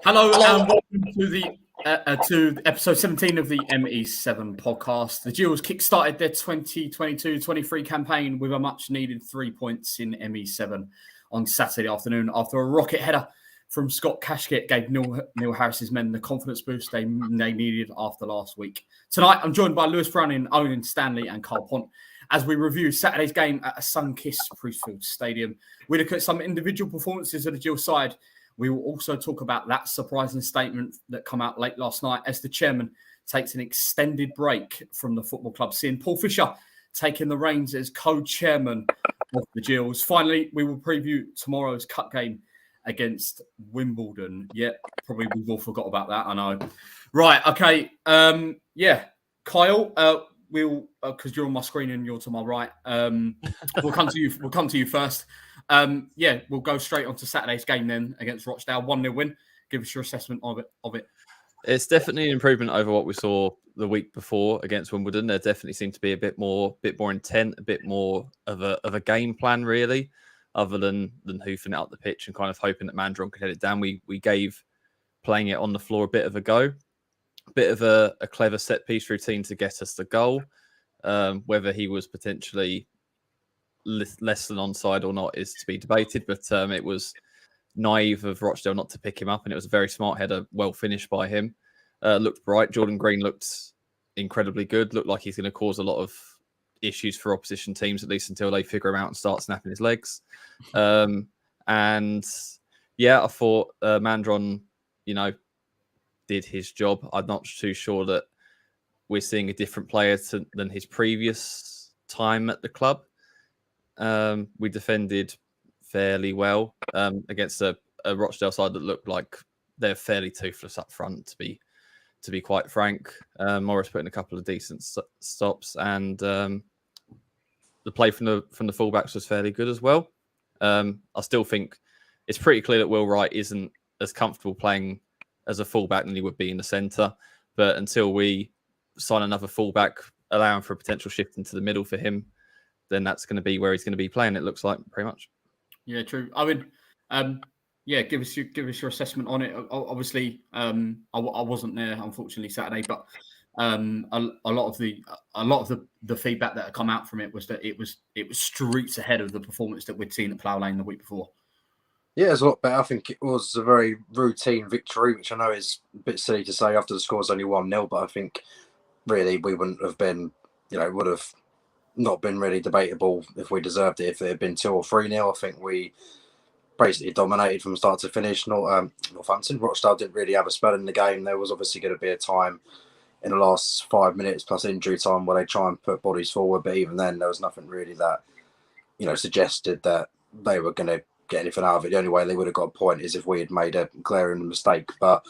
Hello and welcome to episode 17 of the ME7 Podcast. The Gills kick-started their 2022-23 campaign with a much-needed 3 points in ME7 on Saturday afternoon after a rocket header from Scott Cashkett gave Neil Harris's men the confidence boost they needed after last week. Tonight, I'm joined by Lewis Browning, Owen Stanley and Carl Pont as we review Saturday's game at a sun-kissed Priestfield Stadium. We look at some individual performances of the Gills side. We will also talk about that surprising statement that came out late last night as the chairman takes an extended break from the football club, seeing Paul Fisher taking the reins as co-chairman of the Gills. Finally, we will preview tomorrow's cup game against Wimbledon. Yeah, probably we've all forgot about that, I know. Right, okay. Kyle, we'll because you're on my screen and you're to my right. We'll come to you. We'll come to you first. We'll go straight on to Saturday's game then against Rochdale. 1-0 win. Give us your assessment of it. It's definitely an improvement over what we saw the week before against Wimbledon. There definitely seemed to be a bit more intent, a bit more of a game plan, really, other than hoofing it up the pitch and kind of hoping that Mandron could head it down. We gave playing it on the floor a bit of a go, a bit of a clever set piece routine to get us the goal. Whether he was potentially less than onside or not is to be debated, but it was naive of Rochdale not to pick him up, and it was a very smart header, well finished by him. Looked bright. Jordan Green looked incredibly good. Looked like he's going to cause a lot of issues for opposition teams, at least until they figure him out and start snapping his legs. I thought Mandron, did his job. I'm not too sure that we're seeing a different player than his previous time at the club. We defended fairly well against a Rochdale side that looked like they're fairly toothless up front, to be quite frank. Morris put in a couple of decent stops, and the play from the fullbacks was fairly good as well. I still think it's pretty clear that Will Wright isn't as comfortable playing as a fullback than he would be in the centre. But until we sign another fullback, allowing for a potential shift into the middle for him, then that's going to be where he's going to be playing, it looks like, pretty much. Yeah, true. I mean, give us your assessment on it. Obviously, I wasn't there, unfortunately, Saturday, but a lot of the feedback that had come out from it was that it was streets ahead of the performance that we'd seen at Plough Lane the week before. Yeah, it's a lot better. I think it was a very routine victory, which I know is a bit silly to say after the score's only 1-0, but I think really we wouldn't have been, would have not been really debatable if we deserved it. If it had been 2 or 3-0, I think we basically dominated from start to finish. Northampton, Rochdale didn't really have a spell in the game. There was obviously going to be a time in the last 5 minutes plus injury time where they try and put bodies forward, but even then there was nothing really that, suggested that they were going to get anything out of it. The only way they would have got a point is if we had made a glaring mistake. But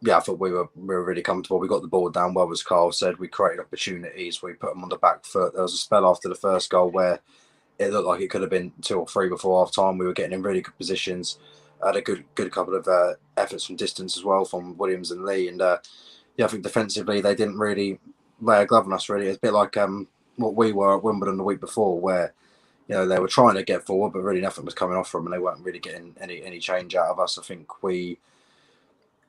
yeah, I thought we were really comfortable. We got the ball down well, as Carl said. We created opportunities. We put them on the back foot. There was a spell after the first goal where it looked like it could have been 2 or 3 before half time. We were getting in really good positions. Had a good couple of efforts from distance as well from Williams and Lee. And I think defensively they didn't really lay a glove on us. Really, it's a bit like what we were at Wimbledon the week before, where they were trying to get forward, but really nothing was coming off from them, and they weren't really getting any change out of us. I think we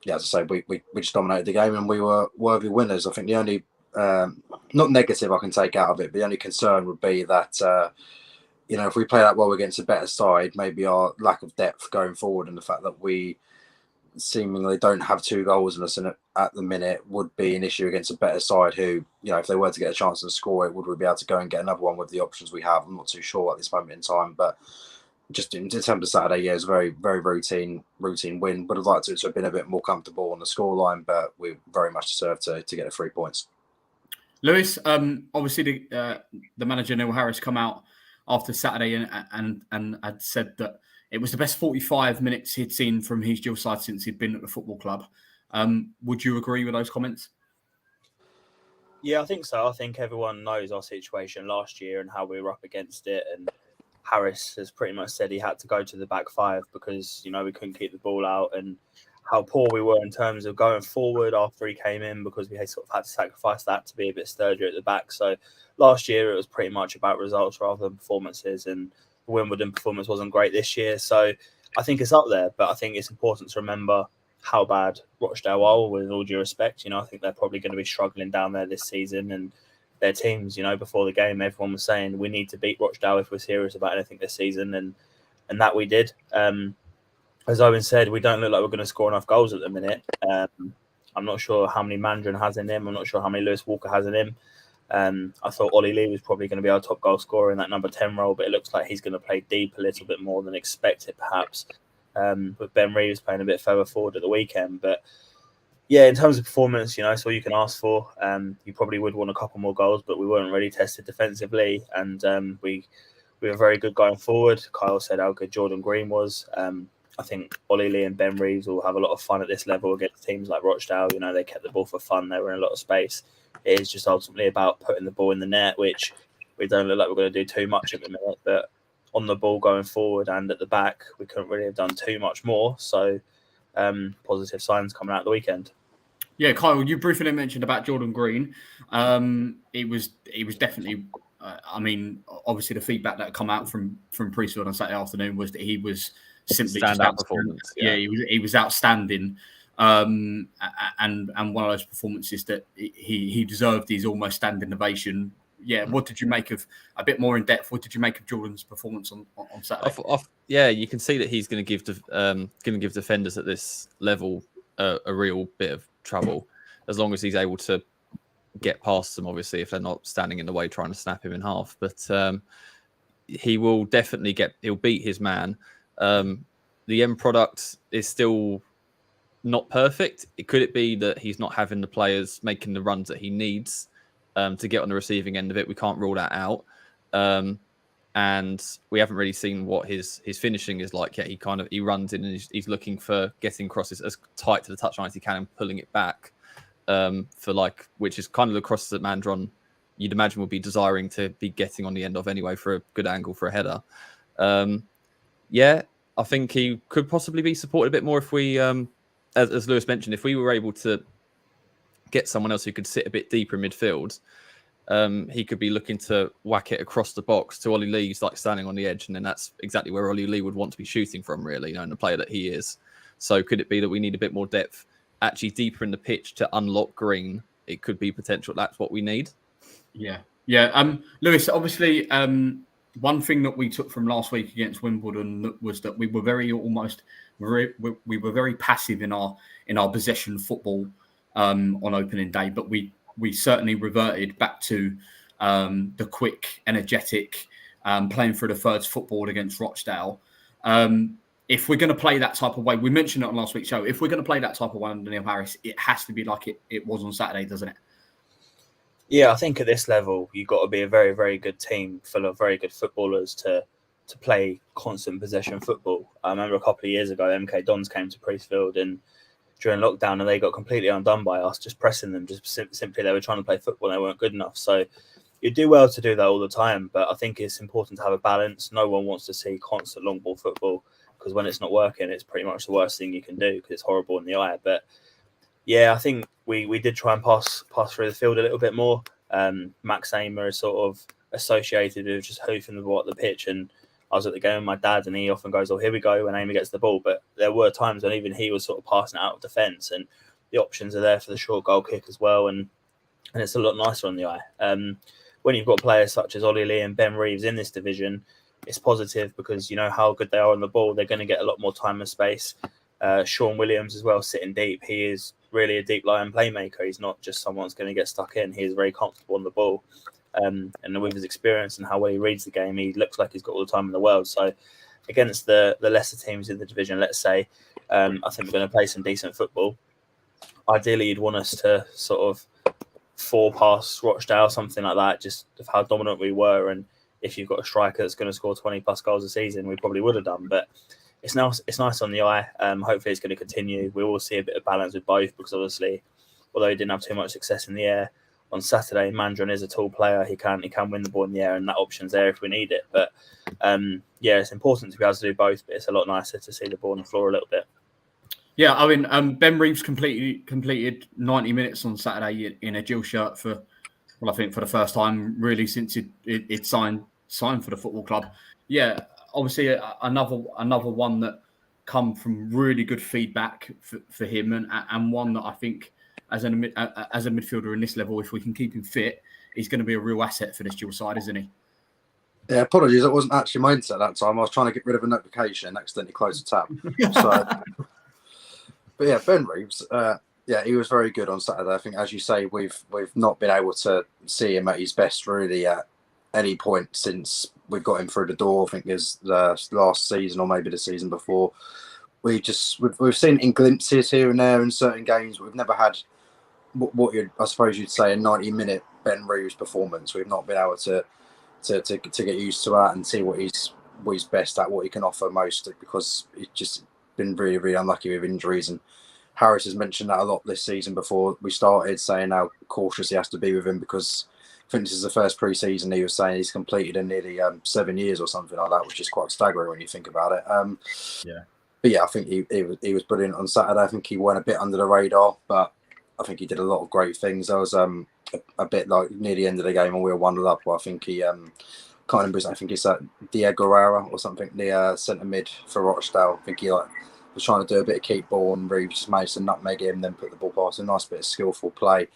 just dominated the game, and we were worthy winners. I think the only not negative I can take out of it, but the only concern would be that if we play that well against a better side, maybe our lack of depth going forward and the fact that we seemingly don't have 2 goals in us at the minute would be an issue against a better side who, if they were to get a chance to score it, would we be able to go and get another one with the options we have? I'm not too sure at this moment in time, but just in terms of Saturday, it was a very, very routine win. Would have liked it to have been a bit more comfortable on the scoreline, but we very much deserved to get the 3 points. Lewis, obviously the manager Neil Harris come out after Saturday and had said that it was the best 45 minutes he'd seen from his Gills side since he'd been at the football club. Would you agree with those comments? Yeah, I think so. I think everyone knows our situation last year and how we were up against it. And Harris has pretty much said he had to go to the back five because, we couldn't keep the ball out, and how poor we were in terms of going forward after he came in, because we sort of had to sacrifice that to be a bit sturdier at the back. So last year it was pretty much about results rather than performances, and the Wimbledon performance wasn't great this year. So I think it's up there, but I think it's important to remember how bad Rochdale are, with all due respect. I think they're probably going to be struggling down there this season, and their teams, before the game, everyone was saying we need to beat Rochdale if we're serious about anything this season, and that we did. As Owen said, we don't look like we're going to score enough goals at the minute. I'm not sure how many Mandron has in him. I'm not sure how many Lewis Walker has in him. I thought Ollie Lee was probably going to be our top goal scorer in that number 10 role, but it looks like he's going to play deep a little bit more than expected, perhaps, with Ben Reeves playing a bit further forward at the weekend. But yeah, in terms of performance, it's all you can ask for. You probably would want a couple more goals, but we weren't really tested defensively, and we were very good going forward. Kyle said how good Jordan Green was. I think Ollie Lee and Ben Reeves will have a lot of fun at this level against teams like Rochdale. They kept the ball for fun. They were in a lot of space. It is just ultimately about putting the ball in the net, which we don't look like we're going to do too much at the minute. But on the ball going forward and at the back, we couldn't really have done too much more. So positive signs coming out the weekend. Yeah, Kyle, you briefly mentioned about Jordan Green. It was definitely, obviously the feedback that come out from Priestfield on Saturday afternoon was that he was simply standout performance. Yeah, he was outstanding, and one of those performances that he deserved his almost standing ovation. Yeah, what did you make of, a bit more in depth? What did you make of Jordan's performance on Saturday? Yeah, you can see that he's going to give defenders at this level a real bit of trouble, as long as he's able to get past them. Obviously, if they're not standing in the way trying to snap him in half, but he will definitely he'll beat his man. The end product is still not perfect. Could it be that he's not having the players making the runs that he needs to get on the receiving end of it? We can't rule that out. And we haven't really seen what his finishing is like yet. He runs in and he's looking for getting crosses as tight to the touchline as he can and pulling it back which is kind of the crosses that Mandron, you'd imagine, would be desiring to be getting on the end of anyway for a good angle for a header. Yeah, I think he could possibly be supported a bit more if we, as Lewis mentioned, if we were able to get someone else who could sit a bit deeper in midfield. He could be looking to whack it across the box to Ollie Lee, like standing on the edge, and then that's exactly where Ollie Lee would want to be shooting from, really, and the player that he is. So could it be that we need a bit more depth, actually deeper in the pitch to unlock Green? It could be potential. That's what we need. Yeah. Lewis, obviously, one thing that we took from last week against Wimbledon was that we were very passive in our possession football on opening day, but we certainly reverted back to the quick, energetic, playing through the thirds football against Rochdale. If we're going to play that type of way, we mentioned it on last week's show, if we're going to play that type of way under Neil Harris, it has to be like it was on Saturday, doesn't it? Yeah, I think at this level, you've got to be a very, very good team full of very good footballers to play constant possession football. I remember a couple of years ago, MK Dons came to Priestfield and during lockdown, and they got completely undone by us, just pressing them. Just simply, they were trying to play football and they weren't good enough. So you do well to do that all the time, but I think it's important to have a balance. No one wants to see constant long ball football, because when it's not working, it's pretty much the worst thing you can do because it's horrible in the eye. But yeah, I think we did try and pass through the field a little bit more. Max Amer is sort of associated with just hoofing the ball at the pitch, and I was at the game with my dad, and he often goes, "Oh, here we go," when Amy gets the ball. But there were times when even he was sort of passing it out of defence, and the options are there for the short goal kick as well, and it's a lot nicer on the eye. When you've got players such as Ollie Lee and Ben Reeves in this division, it's positive because you know how good they are on the ball. They're going to get a lot more time and space. Sean Williams as well, sitting deep. He is really a deep lying playmaker. He's not just someone that's going to get stuck in. He is very comfortable on the ball. And with his experience and how well he reads the game, he looks like he's got all the time in the world. So against the lesser teams in the division, let's say, I think we're going to play some decent football. Ideally, you'd want us to sort of 4 past Rochdale, something like that, just of how dominant we were. And if you've got a striker that's going to score 20 plus goals a season, we probably would have done. But it's nice on the eye. Hopefully it's going to continue. We will see a bit of balance with both because obviously, although he didn't have too much success in the air, on Saturday. Mandron is a tall player. He can win the ball in the air, and that option's there if we need it. But it's important to be able to do both. But it's a lot nicer to see the ball on the floor a little bit. Yeah, I mean, Ben Reeves completed 90 minutes on Saturday in a Gills shirt for the first time really since it signed for the football club. Yeah, obviously another one that come from really good feedback for him, and one that I think as a midfielder in this level, if we can keep him fit, he's going to be a real asset for this Gills side, isn't he? Yeah, apologies. That wasn't actually my inset that time. I was trying to get rid of a notification and accidentally closed the tab. So, but yeah, Ben Reeves, he was very good on Saturday. I think, as you say, we've not been able to see him at his best really at any point since we've got him through the door. I think it's the last season or maybe the season before. We've seen in glimpses here and there in certain games. We've never had what I suppose you'd say a 90-minute Ben Reeves performance. We've not been able to get used to that and see what he's best at, what he can offer most, because he's just been really, really unlucky with injuries. And Harris has mentioned that a lot this season before we started, saying how cautious he has to be with him, because I think this is the first pre-season he was saying he's completed in nearly 7 years or something like that, which is quite staggering when you think about it. But yeah, I think he was brilliant on Saturday. I think he went a bit under the radar, but I think he did a lot of great things. There was a bit like near the end of the game and we were 1-0 up. I think he can't remember. I think it's Diego Guerrero or something, the centre mid for Rochdale. I think he was trying to do a bit of keep ball, and Reeves just managed to nutmeg him, then put the ball past. A nice bit of skillful play.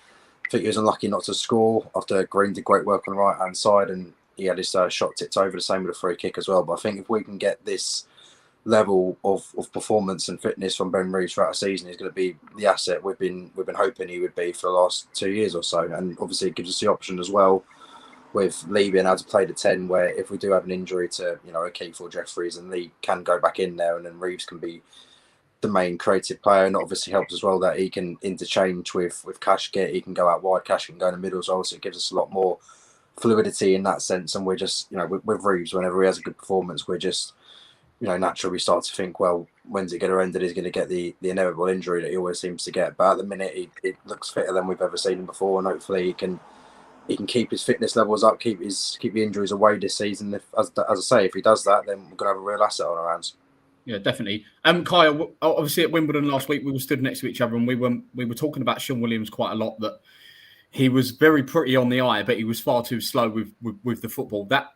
I think he was unlucky not to score after Green did great work on the right hand side, and he had his shot tipped over, the same with a free kick as well. But I think if we can get this level of performance and fitness from Ben Reeves throughout the season, he's going to be the asset we've been hoping he would be for the last 2 years or so. And obviously it gives us the option as well with Lee being able to play the 10, where if we do have an injury to O'Keefe or Jeffries, and Lee can go back in there, and then Reeves can be the main creative player. And it obviously helps as well that he can interchange with Kashket. He can go out wide, Kashket can go in the middle as well, so it gives us a lot more fluidity in that sense. And we're just with Reeves, whenever he has a good performance, we're just naturally we start to think, well, when's it going to end? That he's going to get the inevitable injury that he always seems to get. But at the minute, it looks fitter than we've ever seen him before, and hopefully he can keep his fitness levels up, keep the injuries away this season. If, as I say, if he does that, then we're going to have a real asset on our hands. Yeah, definitely. Kyle, obviously at Wimbledon last week, we were stood next to each other, and we were talking about Sean Williams quite a lot. That he was very pretty on the eye, but he was far too slow with the football. That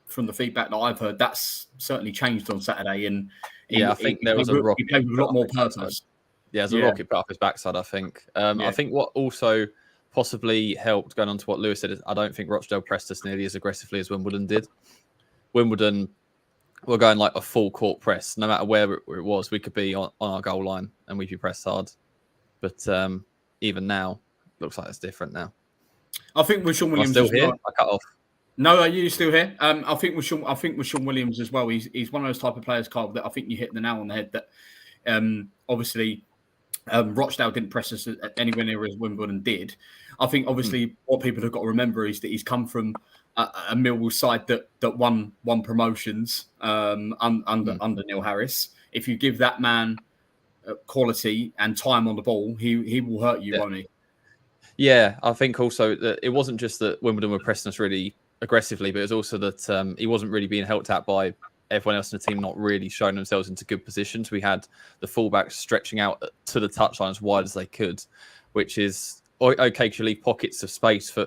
from the feedback that I've heard, that's certainly changed on Saturday. And I think there was a rocket. He played with a lot more purpose. Yeah, there's a rocket put up his backside, I think. I think what also possibly helped, going on to what Lewis said, is I don't think Rochdale pressed us nearly as aggressively as Wimbledon did. Wimbledon were going like a full court press. No matter where it was, we could be on our goal line and we'd be pressed hard. But even now, looks like it's different now. I think with Sean Williams, still here. I cut off. No, are you still here? I think with Sean Williams as well, he's one of those type of players, Carl, that I think you hit the nail on the head. That obviously Rochdale didn't press us anywhere near as Wimbledon did. I think obviously what people have got to remember is that he's come from a Millwall side that won promotions under Neil Harris. If you give that man quality and time on the ball, he will hurt you, won't he? Yeah, I think also that it wasn't just that Wimbledon were pressing us really aggressively, but it was also that he wasn't really being helped out by everyone else in the team not really showing themselves into good positions. We had the fullbacks stretching out to the touchline as wide as they could, which is okay to leave pockets of space for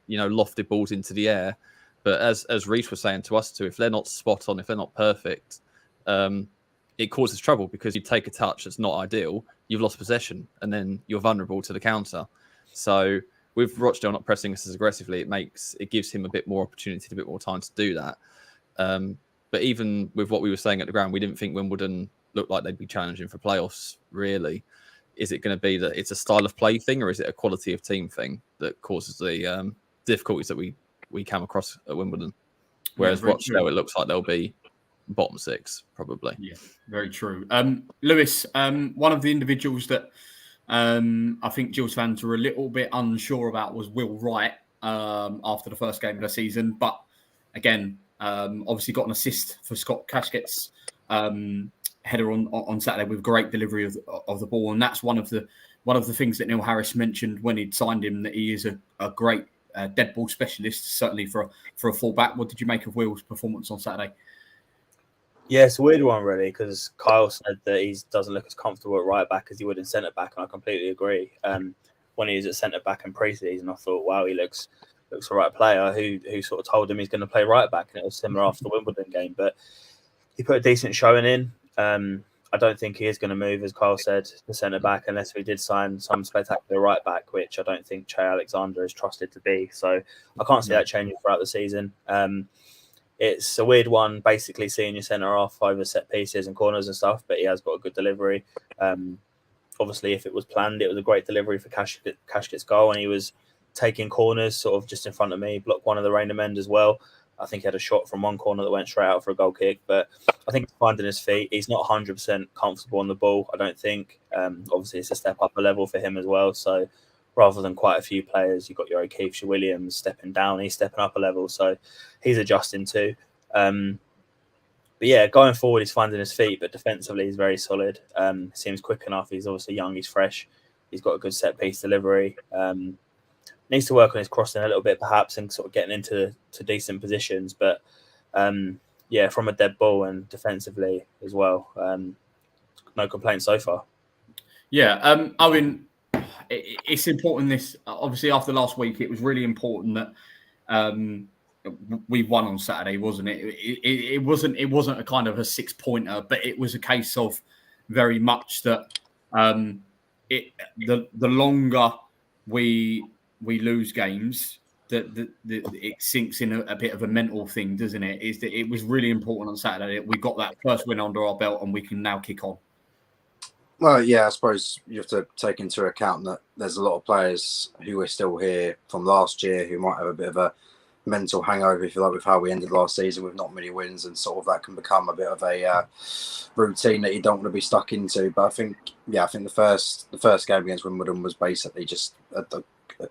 lofted balls into the air. But as Reece was saying to us too, if they're not spot on, if they're not perfect, it causes trouble, because you take a touch that's not ideal, you've lost possession, and then you're vulnerable to the counter. So with Rochdale not pressing us as aggressively, it gives him a bit more opportunity, a bit more time to do that. But even with what we were saying at the ground, we didn't think Wimbledon looked like they'd be challenging for playoffs, really. Is it going to be that it's a style of play thing, or is it a quality of team thing that causes the difficulties that we come across at Wimbledon? Whereas Rochdale, it looks like they'll be bottom six, probably. Yeah, very true. Lewis, one of the individuals that I think Gills fans were a little bit unsure about was Will Wright after the first game of the season. But again, obviously got an assist for Scott Kashket's header on Saturday with great delivery of the ball. And that's one of the one of the things that Neil Harris mentioned when he'd signed him, that he is a great dead ball specialist, certainly for a fullback. What did you make of Will's performance on Saturday? Yeah, it's a weird one, really, because Kyle said that he doesn't look as comfortable at right back as he would in centre back, and I completely agree. When he was at centre back in pre-season, I thought, wow, he looks a right player. Who sort of told him he's going to play right back, and it was similar after the Wimbledon game. But he put a decent showing in. I don't think he is going to move, as Kyle said, to centre back unless we did sign some spectacular right back, which I don't think Che Alexander is trusted to be. So I can't see that changing throughout the season. It's a weird one, basically seeing your centre off over set pieces and corners and stuff, but he has got a good delivery. Obviously, if it was planned, it was a great delivery for Kashkit's goal, and he was taking corners sort of just in front of me, blocked one of the Raynham end as well. I think he had a shot from one corner that went straight out for a goal kick, but I think he's finding his feet. He's not 100% comfortable on the ball, I don't think. Obviously, it's a step up a level for him as well, so rather than quite a few players, you've got your O'Keefe, your Williams stepping down, he's stepping up a level, so he's adjusting too. But yeah, going forward, he's finding his feet, but defensively, he's very solid. Seems quick enough. He's obviously young, he's fresh. He's got a good set piece delivery. Needs to work on his crossing a little bit, perhaps, and sort of getting into decent positions. But yeah, from a dead ball and defensively as well, no complaints so far. Yeah, I mean, it's important. This obviously after last week, it was really important that we won on Saturday, wasn't it? It wasn't a kind of a 6-pointer, but it was a case of very much that the longer we lose games, that it sinks in a bit of a mental thing, doesn't it? Is that it was really important on Saturday that we got that first win under our belt and we can now kick on. Well, yeah, I suppose you have to take into account that there's a lot of players who are still here from last year who might have a bit of a mental hangover, if you like, with how we ended last season with not many wins, and sort of that can become a bit of a routine that you don't want to be stuck into. But I think the first game against Wimbledon was basically just a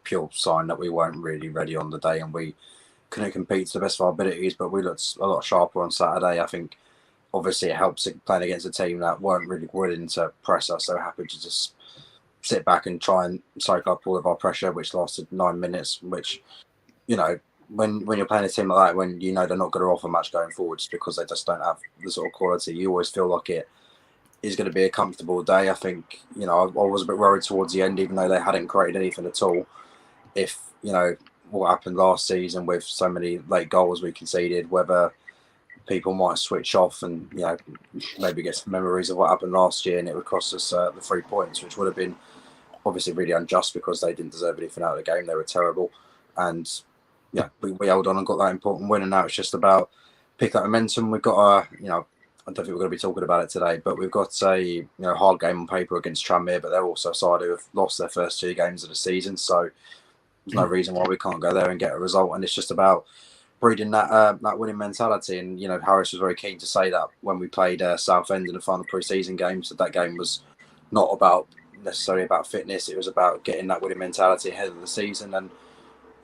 pure sign that we weren't really ready on the day and we couldn't compete to the best of our abilities, but we looked a lot sharper on Saturday. I think obviously it helps playing against a team that weren't really willing to press us, so happy to just sit back and try and soak up all of our pressure, which lasted 9 minutes, which, you know, when you're playing a team like that, when you know they're not going to offer much going forward just because they just don't have the sort of quality, you always feel like it is going to be a comfortable day. I think, you know, I was a bit worried towards the end, even though they hadn't created anything at all. If, you know, what happened last season with so many late goals we conceded, whether people might switch off and, you know, maybe get some memories of what happened last year and it would cost us the 3 points, which would have been obviously really unjust because they didn't deserve anything out of the game. They were terrible. And yeah, we held on and got that important win, and now it's just about pick that momentum. We've got you know, I don't think we're going to be talking about it today, but we've got a hard game on paper against Tranmere, but they're also a side who have lost their first 2 games of the season, so there's no reason why we can't go there and get a result. And it's just about breeding that winning mentality. And you know, Harris was very keen to say that when we played Southend in the final pre-season game, so that game was not necessarily about fitness; it was about getting that winning mentality ahead of the season. And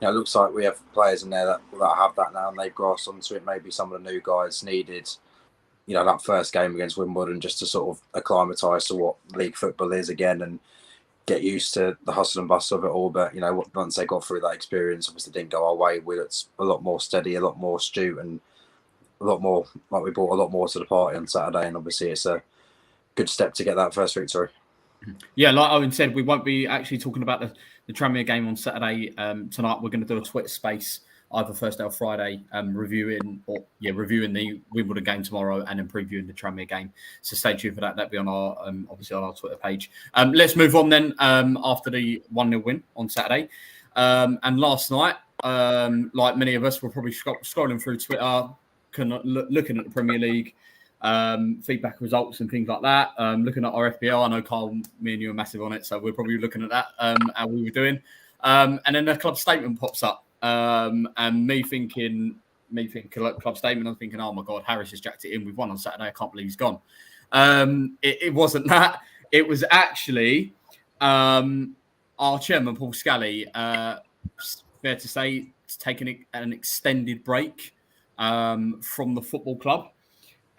you know, it looks like we have players in there that have that now, and they've grasped onto it. Maybe some of the new guys needed, you know, that first game against Wimbledon just to sort of acclimatise to what league football is again and get used to the hustle and bustle of it all. But, you know, once they got through that experience, obviously didn't go our way. It's a lot more steady, a lot more astute, and a lot more, like we brought a lot more to the party on Saturday. And obviously it's a good step to get that first victory. Yeah, like Owen said, we won't be actually talking about the Tranmere game on Saturday. Tonight we're going to do a Twitter space either Thursday or Friday, reviewing the Wimbledon game tomorrow and then previewing the Tranmere game. So stay tuned for that. That'll be on our obviously on our Twitter page. Let's move on then after the 1-0 win on Saturday. And last night, like many of us, were probably scrolling through Twitter, looking at the Premier League. Feedback results and things like that. Looking at our FPL, I know Carl, me and you are massive on it, so we're probably looking at that, how we were doing. And then the club statement pops up, and me thinking club statement. I'm thinking, oh my God, Harris has jacked it in. We've won on Saturday. I can't believe he's gone. It wasn't that. It was actually our chairman, Paul Scally. Fair to say, taking an extended break from the football club.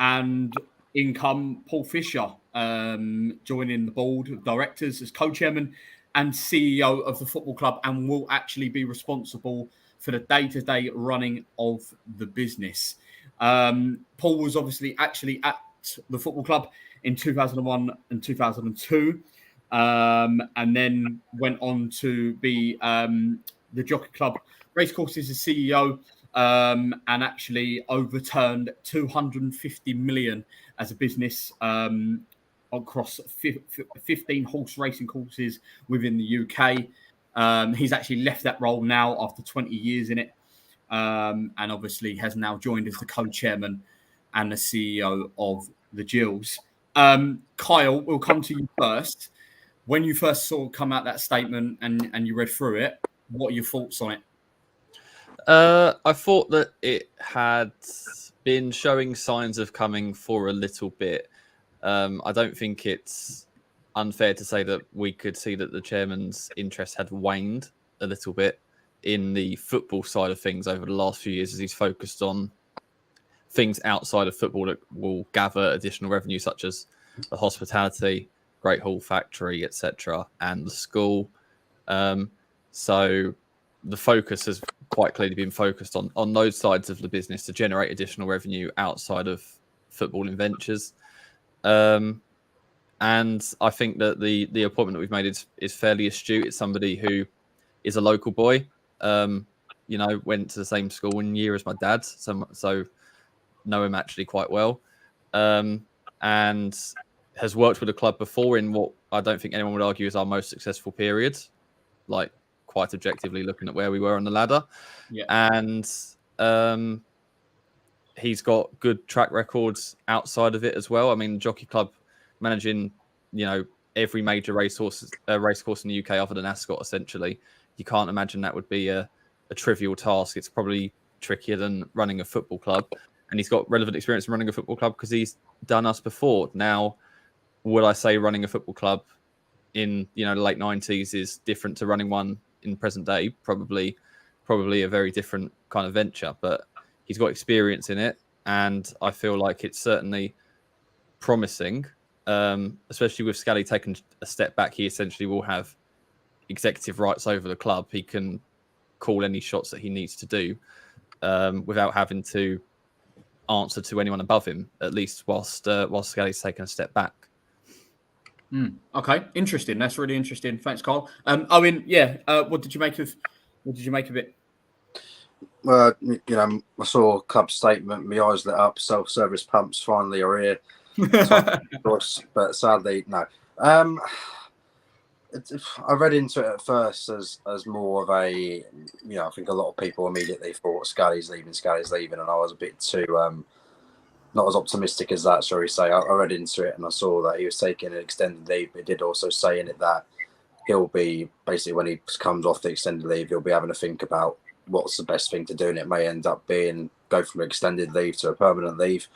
And in come Paul Fisher, joining the board of directors as co-chairman and CEO of the football club, and will actually be responsible for the day-to-day running of the business. Paul was obviously actually at the football club in 2001 and 2002, and then went on to be the Jockey Club Racecourses as CEO, and actually overturned 250 million as a business across 15 horse racing courses within the UK. He's actually left that role now after 20 years in it, and obviously has now joined as the co-chairman and the CEO of the Gills. Kyle, we'll come to you first. When you first saw come out that statement and you read through it, what are your thoughts on it? I thought that it had been showing signs of coming for a little bit. I don't think it's unfair to say that we could see that the chairman's interest had waned a little bit in the football side of things over the last few years, as he's focused on things outside of football that will gather additional revenue, such as the hospitality, Great Hall Factory, etc., and the school. So the focus has quite clearly been focused on those sides of the business to generate additional revenue outside of footballing ventures. And I think that the appointment that we've made is fairly astute. It's somebody who is a local boy, went to the same school 1 year as my dad, so know him actually quite well, and has worked with the club before in what I don't think anyone would argue is our most successful period, like quite objectively looking at where we were on the ladder. Yeah. And he's got good track records outside of it as well. I mean, Jockey Club managing, every major racecourse in the UK other than Ascot, essentially. You can't imagine that would be a trivial task. It's probably trickier than running a football club. And he's got relevant experience in running a football club because he's done us before. Now, would I say running a football club in the late 90s is different to running one in present day? Probably a very different kind of venture, but he's got experience in it, and I feel like it's certainly promising, especially with Scally taking a step back. He essentially will have executive rights over the club. He can call any shots that he needs to do without having to answer to anyone above him, at least whilst Scally's taken a step back. Okay, interesting. That's really interesting. Thanks, Carl. Owen, what did you make of it? Well, I saw a club statement. My eyes lit up. Self-service pumps finally are here. But sadly, no. I read into it at first as more of a, I think a lot of people immediately thought Scally's leaving, and I was a bit too not as optimistic as that, shall we say. I read into it and I saw that he was taking an extended leave, but he did also say in it that he'll be, basically when he comes off the extended leave, he'll be having to think about what's the best thing to do, and it may end up being go from extended leave to a permanent leave.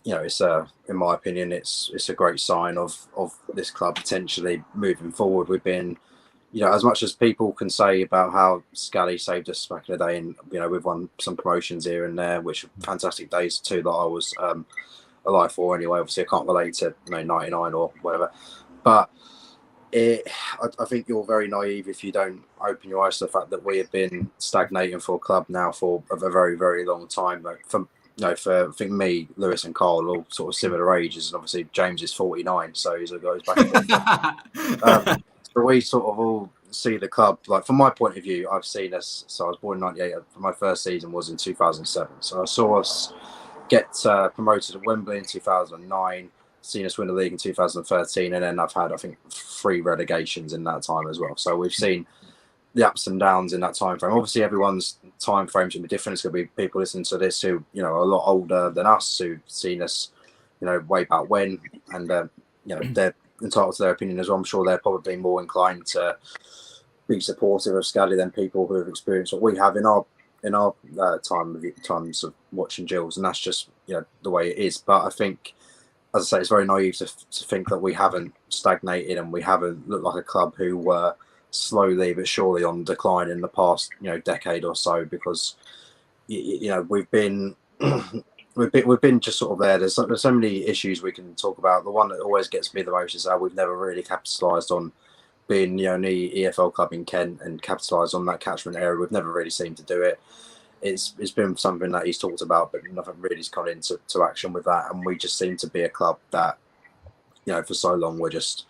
It's in my opinion, it's a great sign of this club potentially moving forward. We've been, as much as people can say about how Scally saved us back in the day, and we've won some promotions here and there, which are fantastic days too that I was alive for anyway. Obviously, I can't relate to 99 or whatever, but I think you're very naive if you don't open your eyes to the fact that we have been stagnating for a club now for a very, very long time. Like for I think me, Lewis, and Carl are all sort of similar ages, and obviously James is 49, so he's a goes back. So we sort of all see the club, like from my point of view, I've seen us. So I was born in '98. My first season was in 2007. So I saw us get promoted at Wembley in 2009. Seen us win the league in 2013, and then I've had, I think, 3 relegations in that time as well. So we've seen the ups and downs in that time frame. Obviously, everyone's time frames will be different. It's going to be people listening to this who, are a lot older than us, who've seen us, way back when, and they're entitled to their opinion as well. I'm sure they're probably more inclined to be supportive of Scally than people who have experienced what we have in our times of watching Gills, and that's just the way it is. But I think, as I say, it's very naive to think that we haven't stagnated and we haven't looked like a club who were slowly but surely on decline in the past decade or so, because we've been we've been just sort of there. There's so many issues we can talk about. The one that always gets me the most is how we've never really capitalised on being the only EFL club in Kent and capitalised on that catchment area. We've never really seemed to do it. It's been something that he's talked about, but nothing really has gone into action with that. And we just seem to be a club that, for so long we're just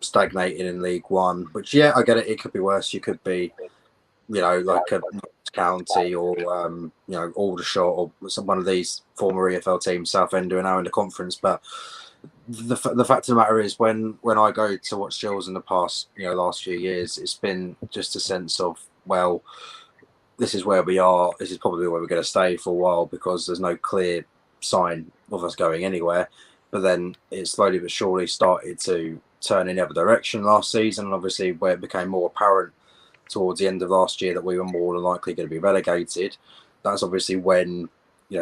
stagnating in League One. Which, yeah, I get it. It could be worse. You could be, like a County or Aldershot or one of these former EFL teams, Southend, who are now in the conference. But the fact of the matter is, when I go to watch Gills in the past, last few years, it's been just a sense of, well, this is where we are. This is probably where we're going to stay for a while because there's no clear sign of us going anywhere. But then it slowly but surely started to turn in the other direction last season. And obviously, where it became more apparent towards the end of last year that we were more than likely going to be relegated, that's obviously when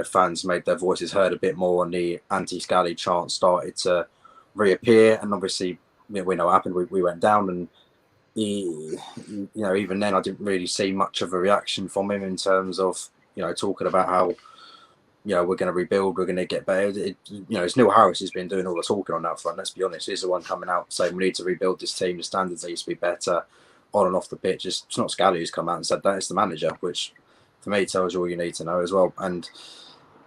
fans made their voices heard a bit more and the anti-Scally chant started to reappear. And obviously, we know what happened. We went down, and even then I didn't really see much of a reaction from him in terms of talking about how we're going to rebuild, we're going to get better. It's Neil Harris who's been doing all the talking on that front. Let's be honest, he's the one coming out saying we need to rebuild this team. The standards need to be better on and off the pitch. It's not Scally who's come out and said that. It's the manager, which for me tells you all you need to know as well. And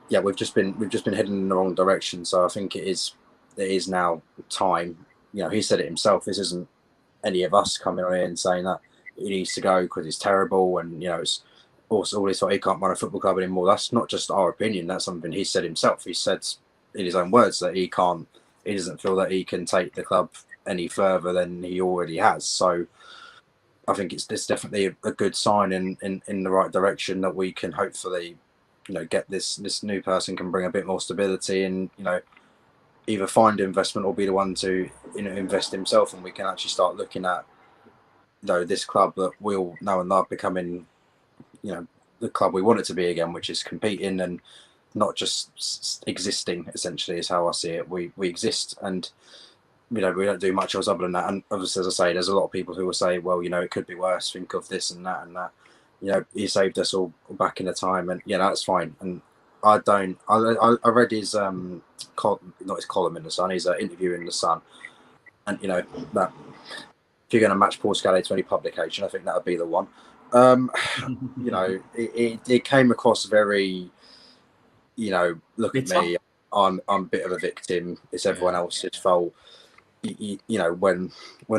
yeah, we've just been heading in the wrong direction. So I think it is now time. He said it himself. This isn't any of us coming on here and saying that he needs to go because it's terrible and it's also all this he can't run a football club anymore. That's not just our opinion. That's something he said himself. He said in his own words that he doesn't feel that he can take the club any further than he already has. So I think it's definitely a good sign in the right direction that we can hopefully get this new person can bring a bit more stability and either find investment or be the one to invest himself, and we can actually start looking at this club that we all know and love becoming the club we want it to be again, which is competing and not just existing. Essentially is how I see it. We exist and we don't do much else other than that. And obviously, as I say, there's a lot of people who will say, well, it could be worse, think of this and that and that. He saved us all back in the time, and that's fine. And I read his not his column in the Sun, his interview in the Sun, and that if you're going to match Paul Scally to any publication, I think that would be the one. It came across very, look at me, I'm a bit of a victim. It's everyone else's fault. When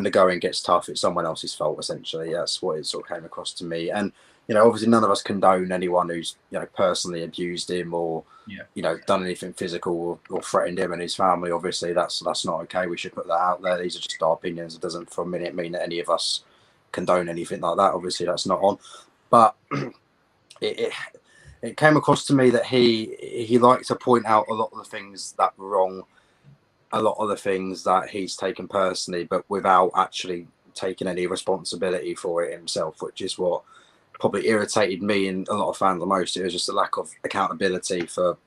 the going gets tough, it's someone else's fault. Essentially, that's what it sort of came across to me. And obviously, none of us condone anyone who's personally abused him or done anything physical or threatened him and his family. Obviously, that's not okay. We should put that out there. These are just our opinions. It doesn't for a minute mean that any of us condone anything like that. Obviously, that's not on. But it came across to me that he liked to point out a lot of the things that were wrong, a lot of the things that he's taken personally, but without actually taking any responsibility for it himself, which is what probably irritated me and a lot of fans the most. It was just a lack of accountability for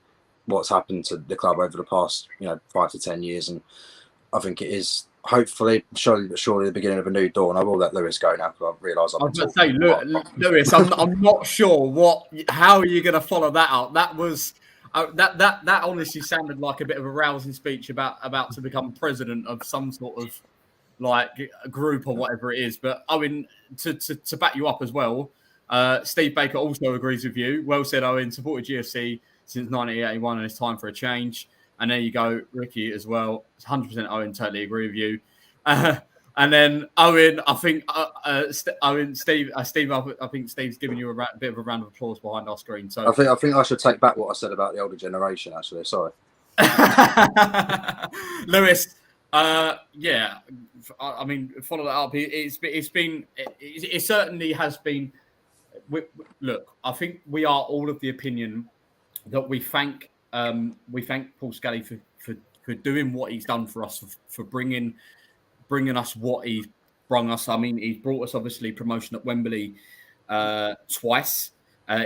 what's happened to the club over the past 5 to 10 years. And I think it is hopefully surely the beginning of a new dawn. I will let Lewis go now because I realise I'm going to say, Lewis, I'm not sure how are you going to follow that up. That was that honestly sounded like a bit of a rousing speech about to become president of some sort of like a group or whatever it is. But Owen, to back you up as well, Steve Baker also agrees with you. Well said, Owen. Supported GFC since 1981 and it's time for a change. And there you go, Ricky as well. 100% Owen, totally agree with you. And then Owen, I think Steve, I think Steve's giving you a bit of a round of applause behind our screen. So I think I should take back what I said about the older generation. Actually, sorry, Lewis. Yeah, I mean, follow that up. It certainly has been. Look, I think we are all of the opinion that we thank Paul Scally for doing what he's done for us, for bringing us what he's brought us. I mean, he's brought us obviously promotion at Wembley twice.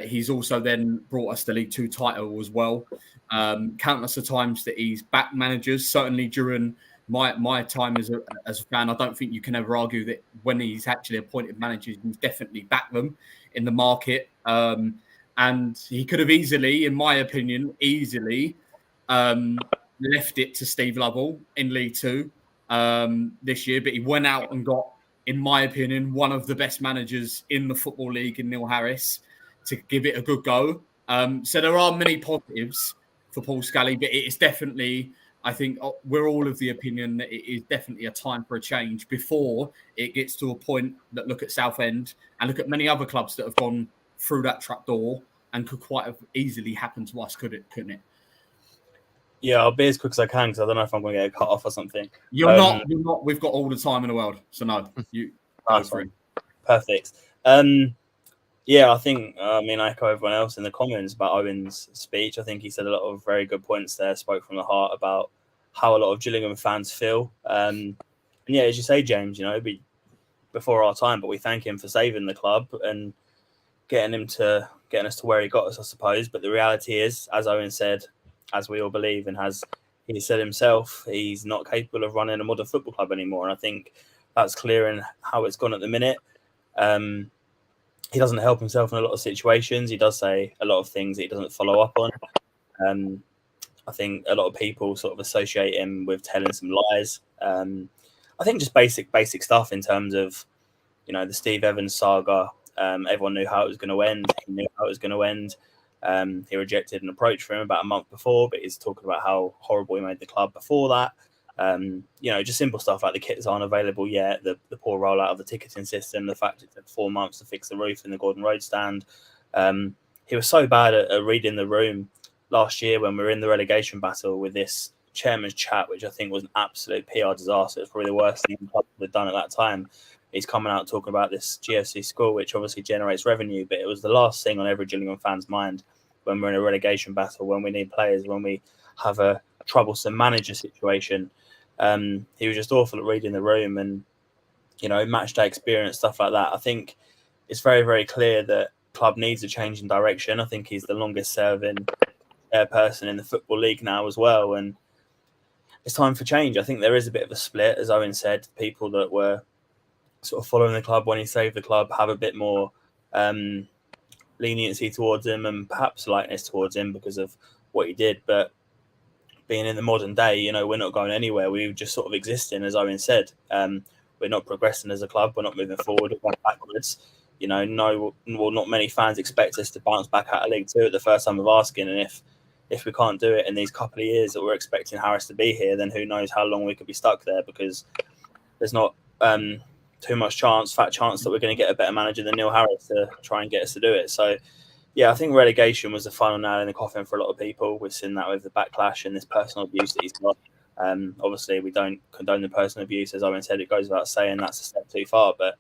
He's also then brought us the League Two title as well. Countless of times that he's backed managers. Certainly during my time as a fan, I don't think you can ever argue that when he's actually appointed managers, he's definitely backed them in the market. and he could have easily, in my opinion, left it to Steve Lovell in League Two this year, but he went out and got, in my opinion, one of the best managers in the Football League in Neil Harris to give it a good go. So there are many positives for Paul Scally, but it is definitely, I think we're all of the opinion that it is definitely a time for a change before it gets to a point that look at Southend and look at many other clubs that have gone through that trapdoor and could quite have easily happen to us, couldn't it? Yeah, I'll be as quick as I can because I don't know if I'm going to get cut off or something. You're not. We've got all the time in the world, so no. You go for it. Perfect. Yeah, I think, I echo everyone else in the comments about Owen's speech. I think he said a lot of very good points there, spoke from the heart about how a lot of Gillingham fans feel. And yeah, as you say, James, before our time, but we thank him for saving the club and getting us to where he got us, I suppose. But the reality is, as Owen said, as we all believe, and as he said himself, he's not capable of running a modern football club anymore. And I think that's clear in how it's gone at the minute. He doesn't help himself in a lot of situations. He does say a lot of things that he doesn't follow up on. I think a lot of people sort of associate him with telling some lies. I think just basic stuff in terms of, the Steve Evans saga. Everyone knew how it was going to end. He knew how it was going to end. He rejected an approach from him about a month before, but he's talking about how horrible he made the club before that. Just simple stuff like the kits aren't available yet, the poor rollout of the ticketing system, the fact it took 4 months to fix the roof in the Gordon Road stand. He was so bad at reading the room last year when we were in the relegation battle with this chairman's chat, which I think was an absolute PR disaster. It's probably the worst thing the club could have done at that time. He's coming out talking about this GFC school, which obviously generates revenue, but it was the last thing on every Gillingham fan's mind when we're in a relegation battle, when we need players, when we have a troublesome manager situation. He was just awful at reading the room and, match day experience, stuff like that. I think it's very, very clear that club needs a change in direction. I think he's the longest serving person in the Football League now as well. And it's time for change. I think there is a bit of a split, as Owen said. People that were sort of following the club when he saved the club have a bit more leniency towards him and perhaps lightness towards him because of what he did. But being in the modern day, we're not going anywhere. We're just sort of existing, as Owen said. We're not progressing as a club. We're not moving forward. We're going backwards. Not many fans expect us to bounce back out of League Two at the first time of asking. And if we can't do it in these couple of years that we're expecting Harris to be here, then who knows how long we could be stuck there, because there's not too much fat chance that we're going to get a better manager than Neil Harris to try and get us to do it. So, yeah, I think relegation was the final nail in the coffin for a lot of people. We've seen that with the backlash and this personal abuse that he's got. Obviously, we don't condone the personal abuse. As Owen said, it goes without saying that's a step too far. But,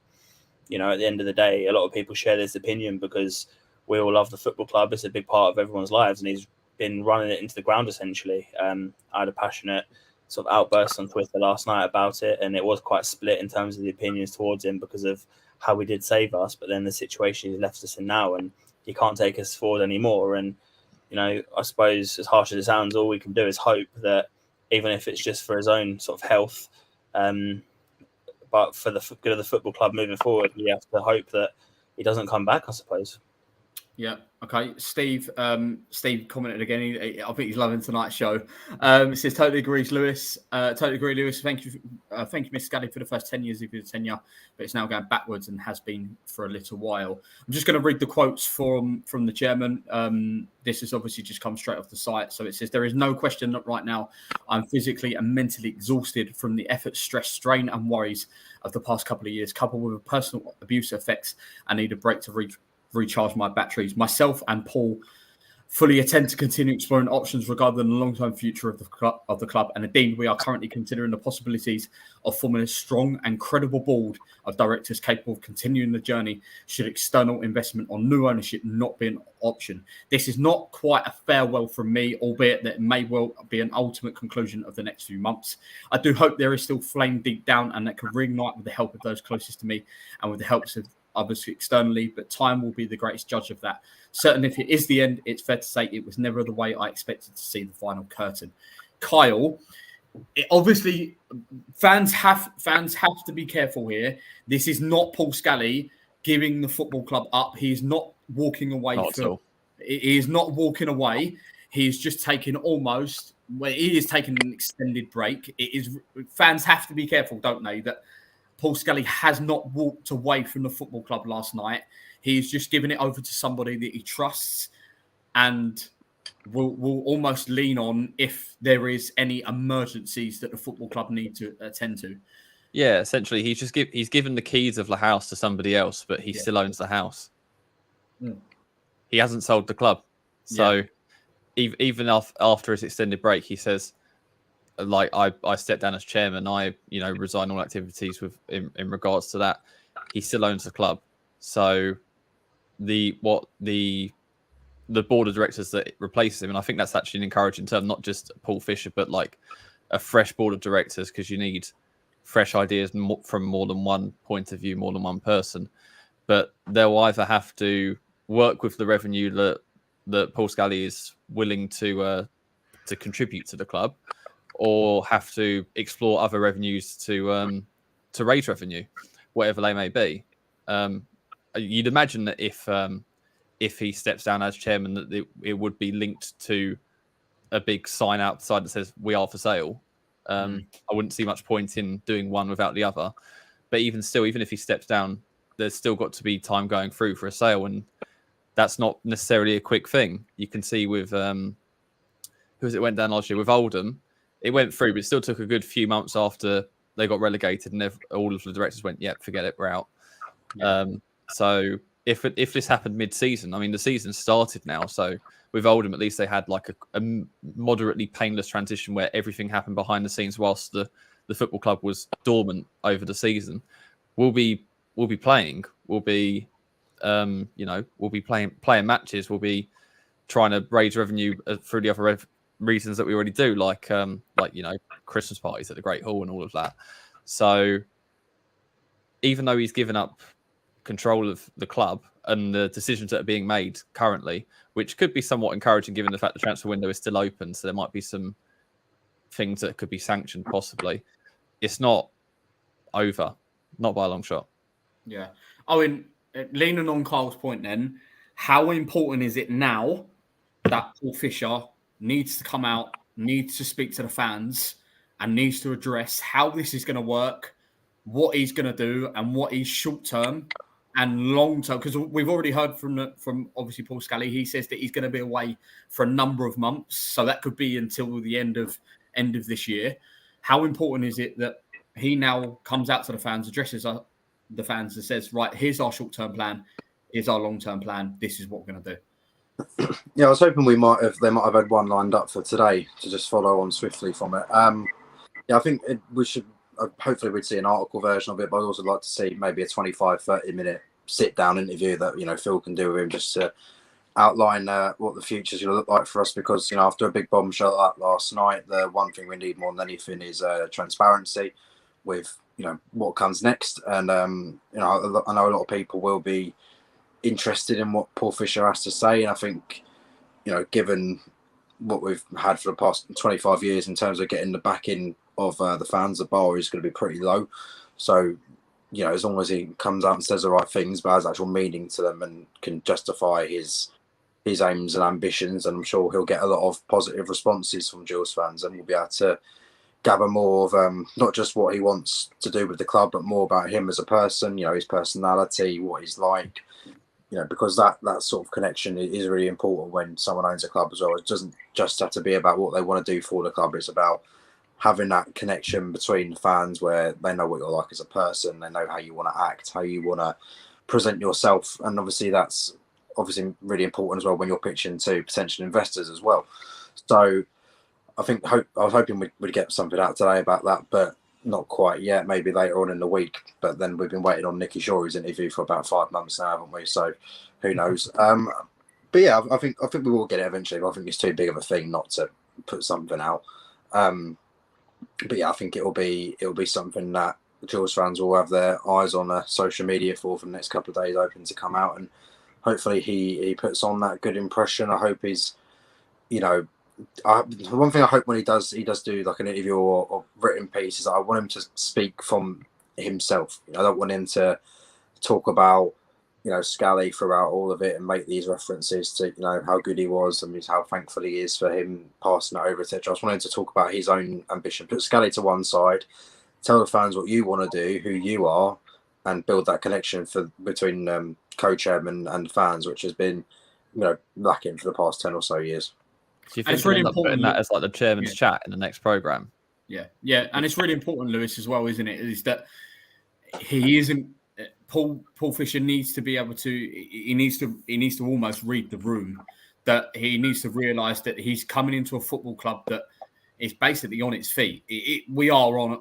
at the end of the day, a lot of people share this opinion because we all love the football club. It's a big part of everyone's lives, and he's been running it into the ground, essentially. I had a passionate sort of outburst on Twitter last night about it, and it was quite split in terms of the opinions towards him because of how he did save us. But then the situation he's left us in now, and he can't take us forward anymore. And, I suppose as harsh as it sounds, all we can do is hope that even if it's just for his own sort of health, but for the good of the football club moving forward, we have to hope that he doesn't come back, I suppose. Yeah. Okay. Steve commented again. I think he's loving tonight's show. It says, totally agrees, Lewis. Totally agree, Lewis. Thank you, Mr. Scally, for the first 10 years of your tenure, but it's now going backwards and has been for a little while. I'm just going to read the quotes from the chairman. This has obviously just come straight off the site. So it says, there is no question that right now I'm physically and mentally exhausted from the effort, stress, strain and worries of the past couple of years, coupled with personal abuse effects. I need a break to recharge my batteries. Myself and Paul fully intend to continue exploring options regarding the long-term future of the club. And indeed, we are currently considering the possibilities of forming a strong and credible board of directors capable of continuing the journey should external investment or new ownership not be an option. This is not quite a farewell from me, albeit that it may well be an ultimate conclusion of the next few months. I do hope there is still flame deep down and that can reignite with the help of those closest to me and with the help of others externally, but time will be the greatest judge of that. Certainly, if it is the end, it's fair to say it was never the way I expected to see the final curtain. Kyle, obviously, fans have to be careful here. This is not Paul Scally giving the football club up. He's not walking away He is not walking away. He's just taking he is taking an extended break. Fans have to be careful, don't they, that Paul Scully has not walked away from the football club last night. He's just given it over to somebody that he trusts and will almost lean on if there is any emergencies that the football club need to attend to. Yeah, essentially, he's given the keys of the house to somebody else, but he still owns the house. Mm. He hasn't sold the club. So even after his extended break, he says, like, I stepped down as chairman. I, resign all activities in regards to that. He still owns the club. So the board of directors that replaces him, and I think that's actually an encouraging term, not just Paul Fisher, but like a fresh board of directors, because you need fresh ideas from more than one point of view, more than one person. But they'll either have to work with the revenue that Paul Scully is willing to contribute to the club, or have to explore other revenues to raise revenue, whatever they may be. You'd imagine that if he steps down as chairman, that it would be linked to a big sign outside that says "We are for sale." I wouldn't see much point in doing one without the other. But even if he steps down, there's still got to be time going through for a sale, and that's not necessarily a quick thing. You can see with it went down last year with Oldham. It went through, but it still took a good few months after they got relegated, and all of the directors went, "Yeah, forget it, we're out." Yeah. So if this happened mid-season, I mean, the season started now, so with Oldham, at least they had like a moderately painless transition where everything happened behind the scenes whilst the football club was dormant over the season. We'll be playing. We'll be playing matches. We'll be trying to raise revenue through the other reasons that we already do, like Christmas parties at the Great Hall and all of that. So even though he's given up control of the club and the decisions that are being made currently, which could be somewhat encouraging given the fact the transfer window is still open, so there might be some things that could be sanctioned possibly. It's not over, not by a long shot. Yeah. Owen, leaning on Carl's point then, how important is it now that Paul Fisher needs to come out, needs to speak to the fans, and needs to address how this is going to work, what he's going to do, and what is short-term and long-term? Because we've already heard from obviously Paul Scully. He says that he's going to be away for a number of months, so that could be until the end of this year. How important is it that he now comes out to the fans, addresses the fans, and says, right, here's our short-term plan, here's our long-term plan, this is what we're going to do? Yeah, I was hoping they might have had one lined up for today to just follow on swiftly from it. I think we should, hopefully we'd see an article version of it, but I'd also like to see maybe a 25-30 minute sit-down interview that, Phil can do with him, just to outline what the future's going to look like for us, because, after a big bombshell like that last night, the one thing we need more than anything is transparency with, what comes next. And, I know a lot of people will be interested in what Paul Fisher has to say. And I think, given what we've had for the past 25 years in terms of getting the backing of the fans, the bar is going to be pretty low. So, as long as he comes out and says the right things, but has actual meaning to them and can justify his aims and ambitions, and I'm sure he'll get a lot of positive responses from Gills fans, and we'll be able to gather more of not just what he wants to do with the club, but more about him as a person, his personality, what he's like, because that sort of connection is really important when someone owns a club as well. It doesn't just have to be about what they want to do for the club. It's about having that connection between the fans where they know what you're like as a person, they know how you want to act, how you want to present yourself. And obviously that's really important as well when you're pitching to potential investors as well. So I was hoping we'd get something out today about that, but not quite yet. Maybe later on in the week. But then we've been waiting on Nicky Shorey's interview for about 5 months now, haven't we? So who knows? But yeah, I think we will get it eventually. But I think it's too big of a thing not to put something out. But yeah, I think it'll be something that the Gills fans will have their eyes on social media for the next couple of days, open to come out, and hopefully he puts on that good impression. I hope he's, one thing I hope when he does do like an interview or written piece is that I want him to speak from himself. I don't want him to talk about Scally throughout all of it and make these references to, how good he was and how thankful he is for him passing it over, etc. I just wanted to talk about his own ambition. Put Scally to one side, tell the fans what you want to do, who you are, and build that connection between co-chairman and fans, which has been, lacking for the past 10 or so years. Do you think it's really important that as like the chairman's chat in the next programme? Yeah, and it's really important, Lewis, as well, isn't it? Is that he isn't. Paul Fisher needs to be able to. He needs to almost read the room. That he needs to realise that he's coming into a football club that is basically on its feet. We are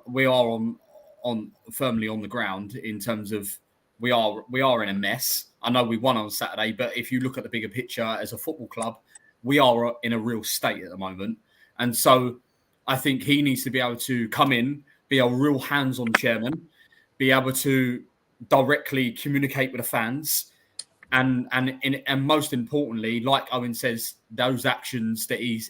firmly on the ground in terms of we are in a mess. I know we won on Saturday, but if you look at the bigger picture as a football club, we are in a real state at the moment. And so I think he needs to be able to come in, be a real hands-on chairman, be able to directly communicate with the fans, and most importantly, like Owen says, those actions that he's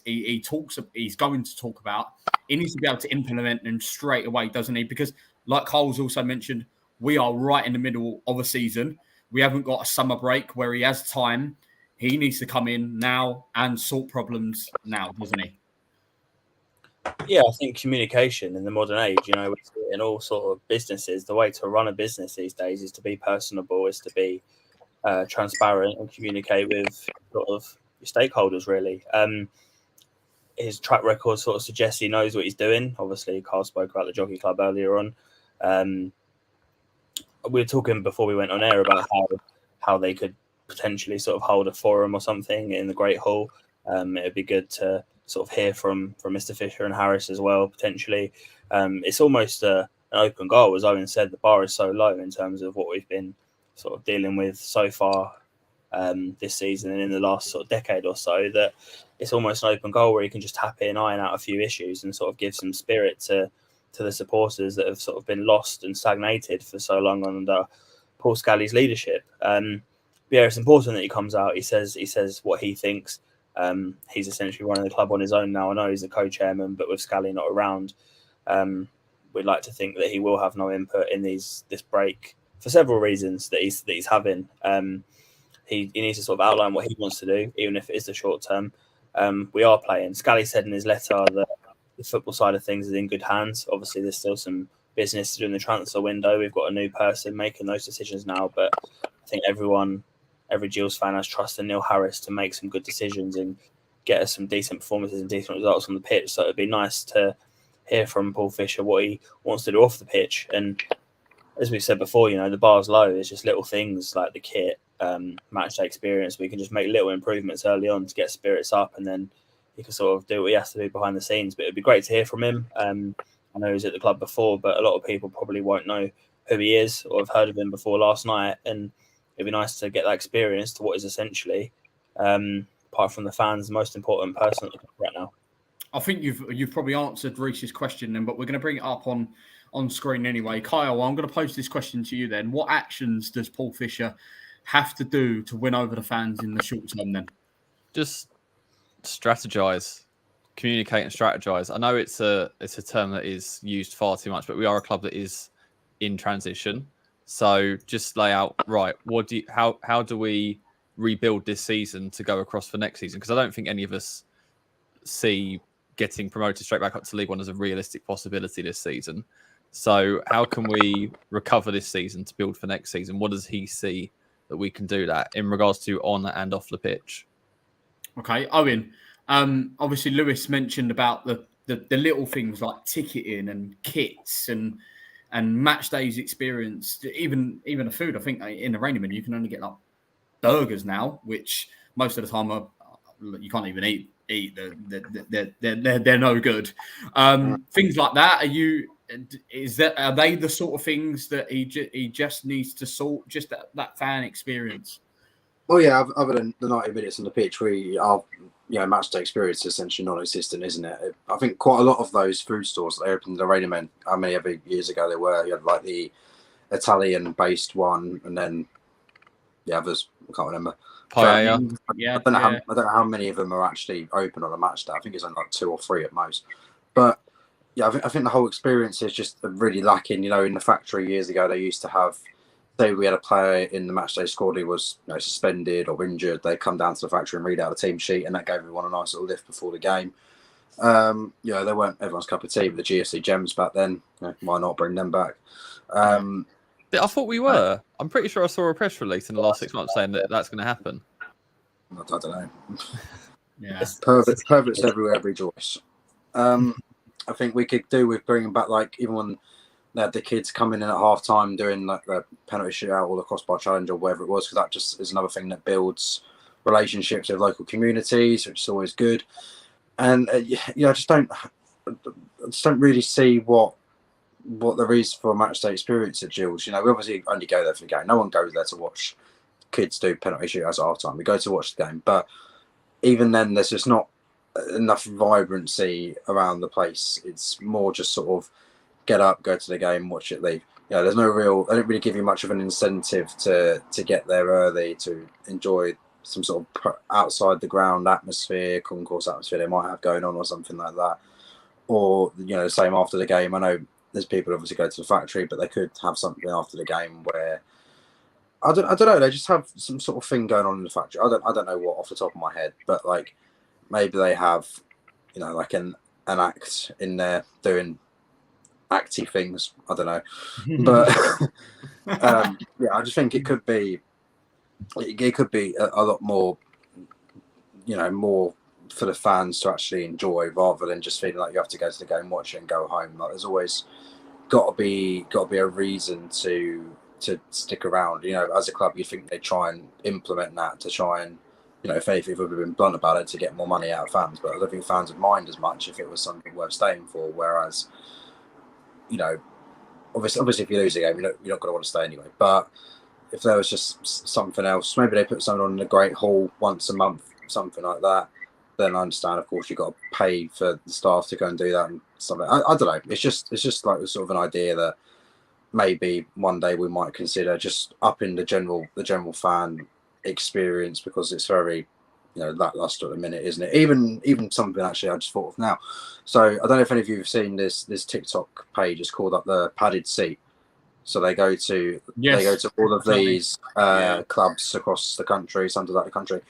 going to talk about, he needs to be able to implement them straight away, doesn't he? Because like Cole's also mentioned, we are right in the middle of a season. We haven't got a summer break where he has time. He needs to come in now and sort problems now, doesn't he? Yeah, I think communication in the modern age, in all sort of businesses, the way to run a business these days is to be personable, is to be transparent and communicate with sort of your stakeholders, really. His track record sort of suggests he knows what he's doing. Obviously, Carl spoke about the Jockey Club earlier on. We were talking before we went on air about how they could potentially sort of hold a forum or something in the Great Hall. It'd be good to sort of hear from Mr. Fisher and Harris as well, potentially. It's almost an open goal. As Owen said, the bar is so low in terms of what we've been sort of dealing with so far this season and in the last sort of decade or so, that it's almost an open goal where you can just tap in, iron out a few issues and sort of give some spirit to the supporters that have sort of been lost and stagnated for so long under Paul Scally's leadership. Yeah, it's important that he comes out. He says what he thinks. He's essentially running the club on his own now. I know he's a co-chairman, but with Scally not around, we'd like to think that he will have no input in this break for several reasons that he's having. He needs to sort of outline what he wants to do, even if it is the short term. We are playing. Scally said in his letter that the football side of things is in good hands. Obviously, there's still some business to do in the transfer window. We've got a new person making those decisions now, but I think every Gills fan has trust in Neil Harris to make some good decisions and get us some decent performances and decent results on the pitch. So it'd be nice to hear from Paul Fisher what he wants to do off the pitch. And as we've said before, the bar's low. It's just little things like the kit, match day experience. We can just make little improvements early on to get spirits up, and then he can sort of do what he has to do behind the scenes. But it'd be great to hear from him. I know he was at the club before, but a lot of people probably won't know who he is or have heard of him before last night. And it'd be nice to get that experience to what is essentially, apart from the fans, the most important person at the club right now. I think you've probably answered Reece's question then, but we're going to bring it up on screen anyway. Kyle, I'm going to pose this question to you then. What actions does Paul Fisher have to do to win over the fans in the short term then? Just strategize, communicate and strategize. I know it's a term that is used far too much, but we are a club that is in transition. So just lay out, right, how do we rebuild this season to go across for next season? Because I don't think any of us see getting promoted straight back up to League One as a realistic possibility this season. So how can we recover this season to build for next season? What does he see that we can do that in regards to on and off the pitch? Okay, Owen, obviously Lewis mentioned about the little things like ticketing and kits and match days experience, even the food. I think in the Raineyman you can only get like burgers now, which most of the time you can't even eat. They're no good. Things like that. Are they the sort of things that he just needs to sort? Just that fan experience. Well, yeah. Other than the 90 minutes on the pitch, match day experience is essentially non-existent, isn't it? I think quite a lot of those food stores that they opened in the Raineyman, how many ever years ago they were, you had like the Italian-based one, and then the others, I can't remember. Paella. I don't know how many of them are actually open on a match day. I think it's only like 2 or 3 at most. But yeah, I think the whole experience is just really lacking. In the factory years ago, they used to have say we had a player in the matchday squad who was suspended or injured, they come down to the factory and read out a team sheet, and that gave everyone a nice little lift before the game. They weren't everyone's cup of tea, but the GFC Gems back then, why not bring them back? I thought we were. I'm pretty sure I saw a press release in the last 6 months saying that that's going to happen. I don't know. Yeah, perverts everywhere rejoice. I think we could do with bringing back, like, even when they had the kids coming in at half time doing like the penalty shootout or the crossbar challenge or whatever it was, because that just is another thing that builds relationships with local communities, which is always good. And I just don't really see what there is for a match day experience at Gills. We obviously only go there for the game. No one goes there to watch kids do penalty shootouts at half time. We go to watch the game, but even then, there's just not enough vibrancy around the place. It's more just sort of get up, go to the game, watch it, leave. There's no real. They don't really give you much of an incentive to get there early, to enjoy some sort of outside the ground atmosphere, concourse atmosphere they might have going on, or something like that. Or the same after the game. I know there's people who obviously go to the factory, but they could have something after the game where I don't know. They just have some sort of thing going on in the factory. I don't know what off the top of my head, but like maybe they have like an act in there doing acty things. I don't know, but I just think it could be a lot more, more for the fans to actually enjoy, rather than just feeling like you have to go to the game, watch it, and go home. Like, there's always got to be a reason to stick around. As a club, you think they try and implement that to try and, if anything, we've been blunt about it, to get more money out of fans. But I don't think fans would mind as much if it was something worth staying for. Whereas, obviously if you lose the game, you're not going to want to stay anyway. But if there was just something else, maybe they put something on in the Great Hall once a month, something like that, then I understand. Of course, you've got to pay for the staff to go and do that and something. I don't know. It's just like sort of an idea that maybe one day we might consider just upping the general fan experience, because it's very lackluster at the minute, isn't it? Even something actually I just thought of now. So I don't know if any of you have seen this TikTok page. It's called up the padded seat. So they go to all of these clubs across the country, something like the country,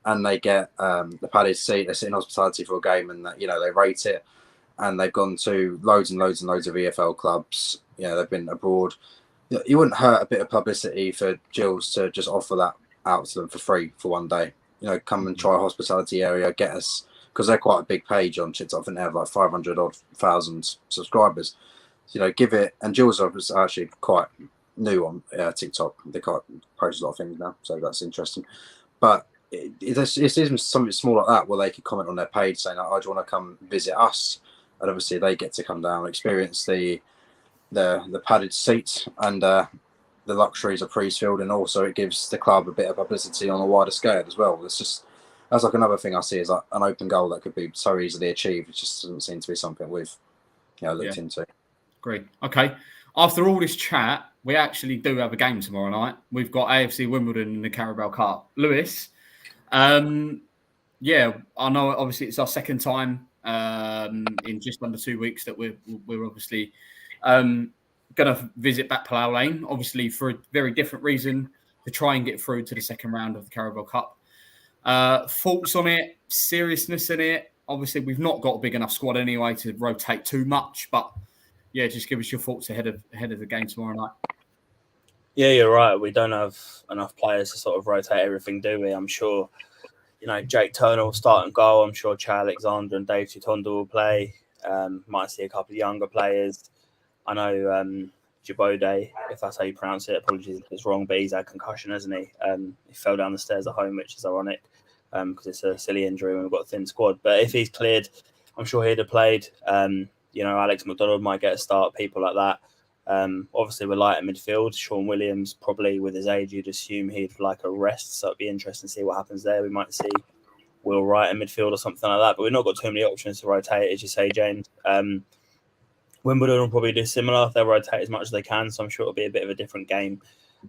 and they get the padded seat. They sit in hospitality for a game, and they rate it. And they've gone to loads and loads and loads of EFL clubs. They've been abroad. You wouldn't hurt a bit of publicity for Gills to just offer that out to them for free for one day. Come and try a hospitality area, get us, because they're quite a big page on TikTok. I think they have like 500,000 subscribers. Give it. And Gills is actually quite new on TikTok. They can't post a lot of things now, so that's interesting. But it's even something small like that, where they could comment on their page saying, "Oh, do you want to come visit us?" And obviously they get to come down, experience the padded seats and the luxuries of Priestfield, and also it gives the club a bit of publicity on a wider scale as well. That's like another thing I see is like an open goal that could be so easily achieved. It just doesn't seem to be something we've looked into. Great. Okay. After all this chat, we actually do have a game tomorrow night. We've got AFC Wimbledon in the Carabao Cup. Lewis, I know obviously it's our second time in just under 2 weeks that we're obviously going to visit back Palau Lane, obviously for a very different reason, to try and get through to the second round of the Carabao Cup. Thoughts on it, seriousness in it. Obviously, we've not got a big enough squad anyway to rotate too much, but yeah, just give us your thoughts ahead of the game tomorrow night. Yeah, you're right. We don't have enough players to sort of rotate everything, do we? I'm sure, Jake Turner will start and goal. I'm sure Che Alexander and Dave Tutonda will play. Might see a couple of younger players. I know Jabode, if that's how you pronounce it, apologies if it's wrong, but he's had concussion, hasn't he? He fell down the stairs at home, which is ironic because it's a silly injury when we've got a thin squad. But if he's cleared, I'm sure he'd have played. Alex McDonald might get a start, people like that. Obviously, we're light at midfield. Sean Williams, probably with his age, you'd assume he'd like a rest. So it'd be interesting to see what happens there. We might see Will Wright in midfield or something like that. But we've not got too many options to rotate, as you say, James. Wimbledon will probably do similar. They'll rotate as much as they can. So I'm sure it'll be a bit of a different game.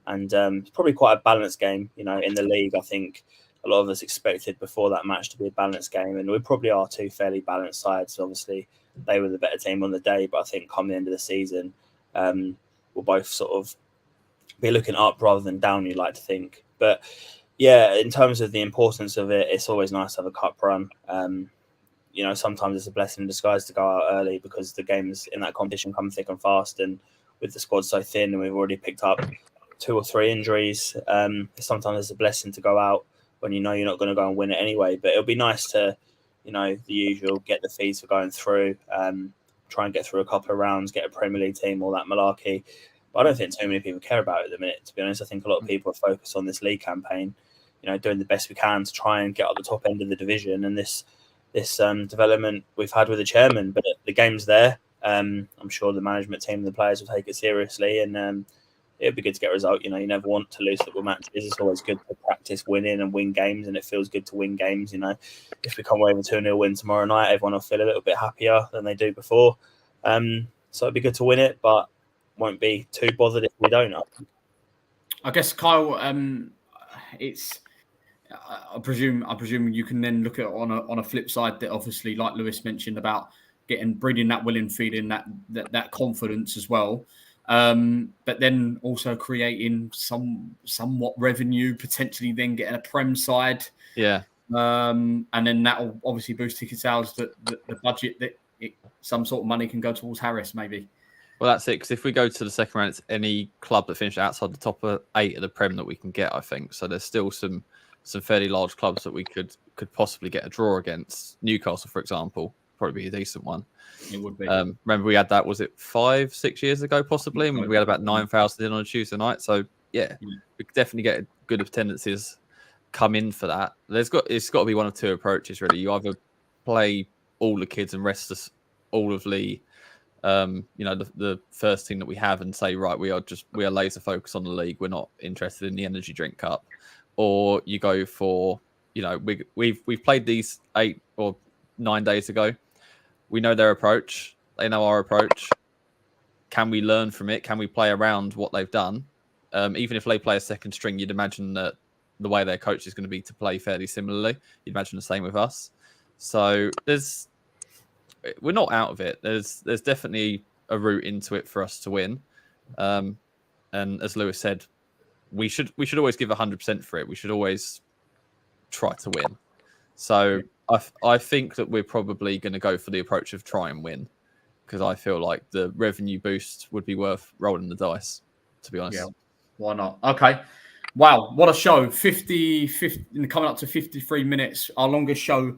And it's probably quite a balanced game. In the league, I think a lot of us expected before that match to be a balanced game. And we probably are two fairly balanced sides. Obviously, they were the better team on the day. But I think come the end of the season, we'll both sort of be looking up rather than down, you'd like to think. But yeah, in terms of the importance of it, it's always nice to have a cup run. Sometimes it's a blessing in disguise to go out early because the games in that competition come thick and fast, and with the squad so thin, and we've already picked up 2 or 3 injuries, sometimes it's a blessing to go out when you know you're not going to go and win it anyway. But it'll be nice to, the usual, get the fees for going through, try and get through a couple of rounds, get a Premier League team, all that malarkey. But I don't think too many people care about it at the minute, to be honest. I think a lot of people are focused on this league campaign, doing the best we can to try and get at the top end of the division. And this development we've had with the chairman, but the game's there. I'm sure the management team and the players will take it seriously, and it'd be good to get a result. You never want to lose football matches. It's always good to practice winning and win games, and it feels good to win games. If we come away with a 2-0 win tomorrow night, everyone will feel a little bit happier than they do before. So it'd be good to win it, but won't be too bothered if we don't. I guess, Kyle, it's. I presume you can then look at it on a flip side that obviously, like Lewis mentioned, about breeding that will and feeding that confidence as well. But then also creating somewhat revenue, potentially then getting a Prem side. Yeah. And then that will obviously boost ticket sales, the budget that some sort of money can go towards Harris, maybe. Well, that's it. Because if we go to the second round, it's any club that finished outside the top 8 of the Prem that we can get, I think. So there's still some fairly large clubs that we could possibly get a draw against. Newcastle, for example, probably be a decent one. It would be. Remember, we had that, was it 5-6 years ago, possibly? And we had about 9,000 in on a Tuesday night. So, yeah, we could definitely get good attendances come in for that. It's got to be one of 2 approaches, really. You either play all the kids and rest all of the first team that we have and say, right, we are laser focused on the league. We're not interested in the energy drink cup. Or you go for, we've played these 8 or 9 days ago. We know their approach. They know our approach. Can we learn from it? Can we play around what they've done? Even if they play a second string, you'd imagine that the way their coach is going to be to play fairly similarly. You'd imagine the same with us. So we're not out of it. There's definitely a route into it for us to win. And as Lewis said, we should always give 100% for it. We should always try to win. So I think that we're probably going to go for the approach of try and win, because I feel like the revenue boost would be worth rolling the dice, to be honest. Yeah, why not? Okay. Wow, what a show. 50 coming up to 53 minutes, our longest show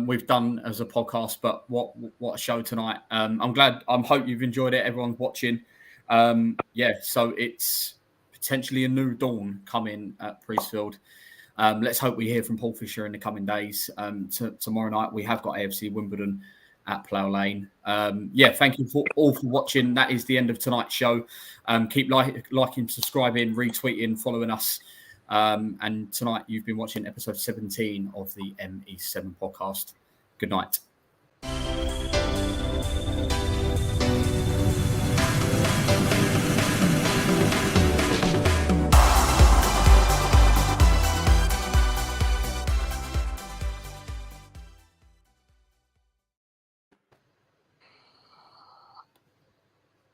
we've done as a podcast, but what a show tonight. I'm glad. I hope you've enjoyed it. Everyone's watching. So it's potentially a new dawn coming at Priestfield. Let's hope we hear from Paul Fisher in the coming days. Tomorrow night we have got AFC Wimbledon at Plough Lane. Thank you all for watching. That is the end of tonight's show. Keep liking, subscribing, retweeting, following us. And tonight you've been watching episode 17 of the ME7 podcast. Good night.